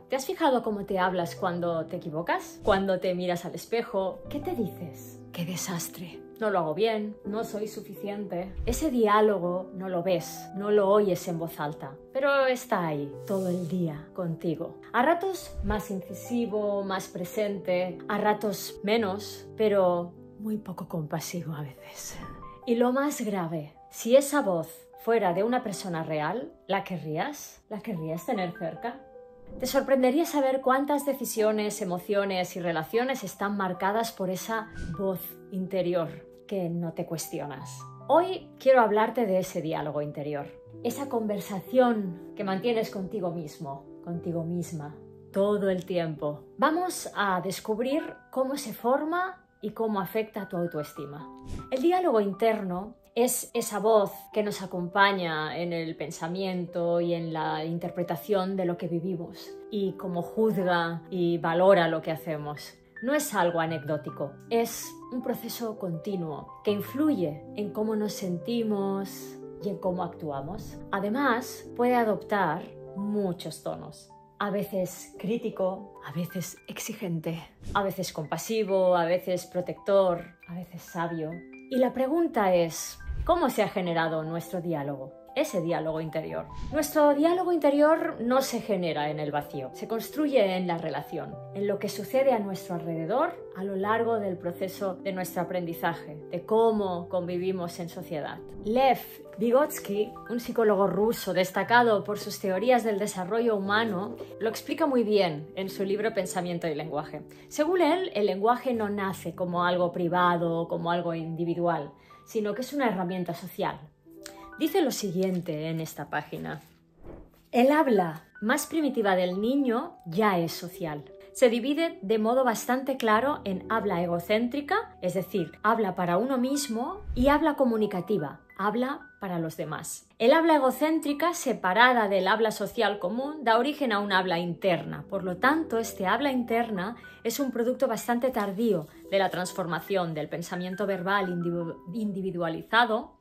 ¿Te has fijado cómo te hablas cuando te equivocas? Cuando te miras al espejo, ¿qué te dices? ¡Qué desastre! No lo hago bien, no soy suficiente. Ese diálogo no lo ves, no lo oyes en voz alta, pero está ahí todo el día contigo. A ratos más incisivo, más presente, a ratos menos, pero muy poco compasivo a veces. Y lo más grave, si esa voz fuera de una persona real, ¿la querrías? ¿La querrías tener cerca? Te sorprendería saber cuántas decisiones, emociones y relaciones están marcadas por esa voz interior que no te cuestionas. Hoy quiero hablarte de ese diálogo interior, esa conversación que mantienes contigo mismo, contigo misma, todo el tiempo. Vamos a descubrir cómo se forma y cómo afecta a tu autoestima. El diálogo interno es esa voz que nos acompaña en el pensamiento y en la interpretación de lo que vivimos y cómo juzga y valora lo que hacemos. No es algo anecdótico, es un proceso continuo que influye en cómo nos sentimos y en cómo actuamos. Además, puede adoptar muchos tonos. A veces crítico, a veces exigente, a veces compasivo, a veces protector, a veces sabio. Y la pregunta es, ¿cómo se ha generado nuestro diálogo? Ese diálogo interior. Nuestro diálogo interior no se genera en el vacío, se construye en la relación, en lo que sucede a nuestro alrededor a lo largo del proceso de nuestro aprendizaje, de cómo convivimos en sociedad. Lev Vygotsky, un psicólogo ruso destacado por sus teorías del desarrollo humano, lo explica muy bien en su libro Pensamiento y lenguaje. Según él, el lenguaje no nace como algo privado o como algo individual, sino que es una herramienta social. Dice lo siguiente en esta página. El habla más primitiva del niño ya es social. Se divide de modo bastante claro en habla egocéntrica, es decir, habla para uno mismo, y habla comunicativa, habla para los demás. El habla egocéntrica, separada del habla social común, da origen a un habla interna. Por lo tanto, este habla interna es un producto bastante tardío de la transformación del pensamiento verbal individualizado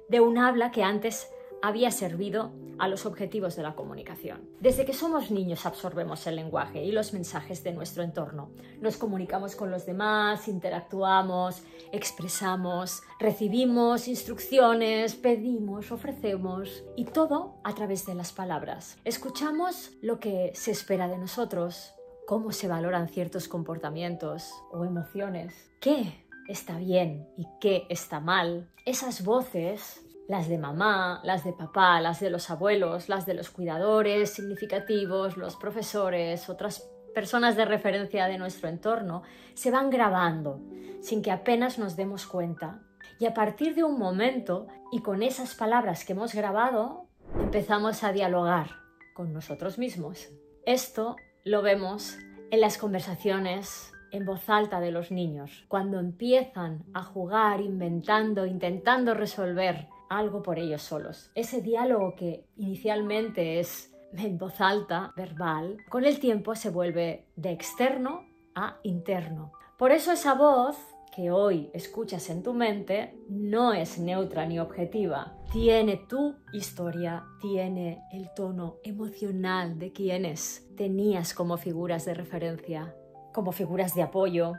de un habla que antes había servido a los objetivos de la comunicación. Desde que somos niños absorbemos el lenguaje y los mensajes de nuestro entorno. Nos comunicamos con los demás, interactuamos, expresamos, recibimos instrucciones, pedimos, ofrecemos y todo a través de las palabras. Escuchamos lo que se espera de nosotros, cómo se valoran ciertos comportamientos o emociones, qué está bien y qué está mal. Esas voces, las de mamá, las de papá, las de los abuelos, las de los cuidadores significativos, los profesores, otras personas de referencia de nuestro entorno, se van grabando sin que apenas nos demos cuenta. Y a partir de un momento, y con esas palabras que hemos grabado, empezamos a dialogar con nosotros mismos. Esto lo vemos en las conversaciones en voz alta de los niños, cuando empiezan a jugar, inventando, intentando resolver algo por ellos solos. Ese diálogo que inicialmente es en voz alta, verbal, con el tiempo se vuelve de externo a interno. Por eso esa voz que hoy escuchas en tu mente no es neutra ni objetiva. Tiene tu historia, tiene el tono emocional de quienes tenías como figuras de referencia, como figuras de apoyo,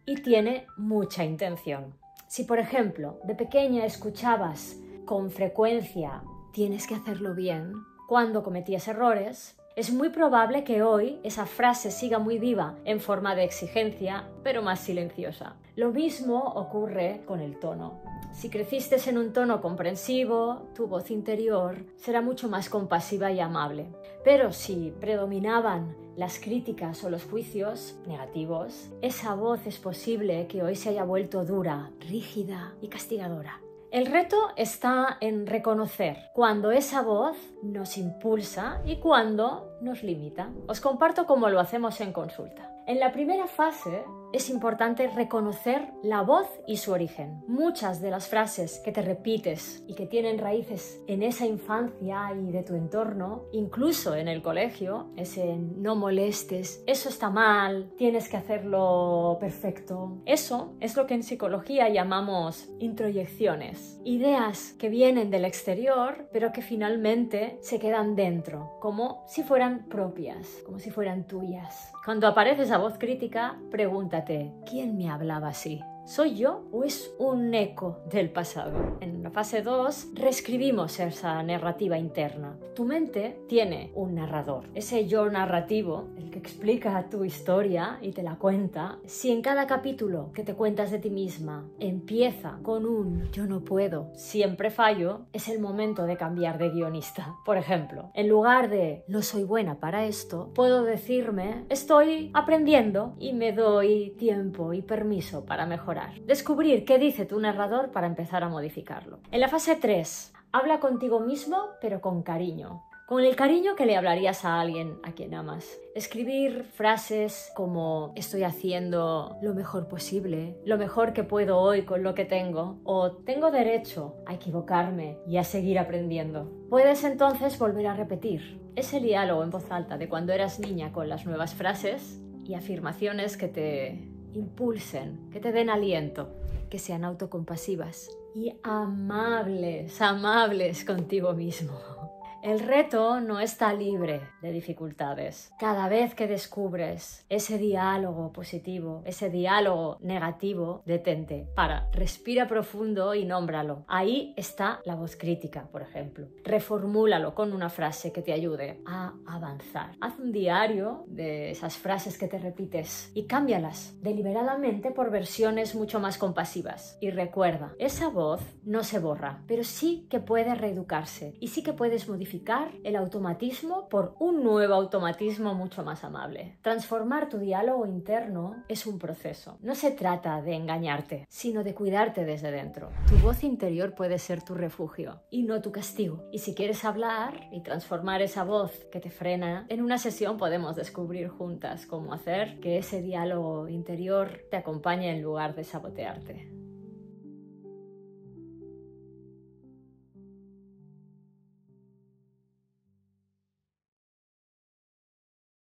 y tiene mucha intención. Si, por ejemplo, de pequeña escuchabas con frecuencia «tienes que hacerlo bien» cuando cometías errores, es muy probable que hoy esa frase siga muy viva en forma de exigencia, pero más silenciosa. Lo mismo ocurre con el tono. Si creciste en un tono comprensivo, tu voz interior será mucho más compasiva y amable. Pero si predominaban las críticas o los juicios negativos, esa voz es posible que hoy se haya vuelto dura, rígida y castigadora. El reto está en reconocer cuando esa voz nos impulsa y cuando nos limita. Os comparto cómo lo hacemos en consulta. En la primera fase es importante reconocer la voz y su origen. Muchas de las frases que te repites y que tienen raíces en esa infancia y de tu entorno, incluso en el colegio, ese no molestes, eso está mal, tienes que hacerlo perfecto. Eso es lo que en psicología llamamos introyecciones. Ideas que vienen del exterior, pero que finalmente se quedan dentro, como si fueran propias, como si fueran tuyas. Cuando aparece esa voz crítica, pregúntate, ¿quién me hablaba así? ¿Soy yo o es un eco del pasado? En la fase 2 reescribimos esa narrativa interna. Tu mente tiene un narrador. Ese yo narrativo, el que explica tu historia y te la cuenta, si en cada capítulo que te cuentas de ti misma empieza con un yo no puedo, siempre fallo, es el momento de cambiar de guionista. Por ejemplo, en lugar de no soy buena para esto, puedo decirme estoy aprendiendo y me doy tiempo y permiso para mejorar. Descubrir qué dice tu narrador para empezar a modificarlo. En la fase 3, habla contigo mismo pero con cariño. Con el cariño que le hablarías a alguien a quien amas. Escribir frases como estoy haciendo lo mejor posible, lo mejor que puedo hoy con lo que tengo, o tengo derecho a equivocarme y a seguir aprendiendo. Puedes entonces volver a repetir ese diálogo en voz alta de cuando eras niña con las nuevas frases y afirmaciones que te impulsen, que te den aliento, que sean autocompasivas y amables contigo mismo. El reto no está libre de dificultades. Cada vez que descubres ese diálogo positivo, ese diálogo negativo, detente, para, respira profundo y nómbralo. Ahí está la voz crítica, por ejemplo. Reformúlalo con una frase que te ayude a avanzar. Haz un diario de esas frases que te repites y cámbialas deliberadamente por versiones mucho más compasivas. Y recuerda, esa voz no se borra, pero sí que puede reeducarse y sí que puedes modificar el automatismo por un nuevo automatismo mucho más amable. Transformar tu diálogo interno es un proceso. No se trata de engañarte, sino de cuidarte desde dentro. Tu voz interior puede ser tu refugio y no tu castigo. Y si quieres hablar y transformar esa voz que te frena, en una sesión podemos descubrir juntas cómo hacer que ese diálogo interior te acompañe en lugar de sabotearte.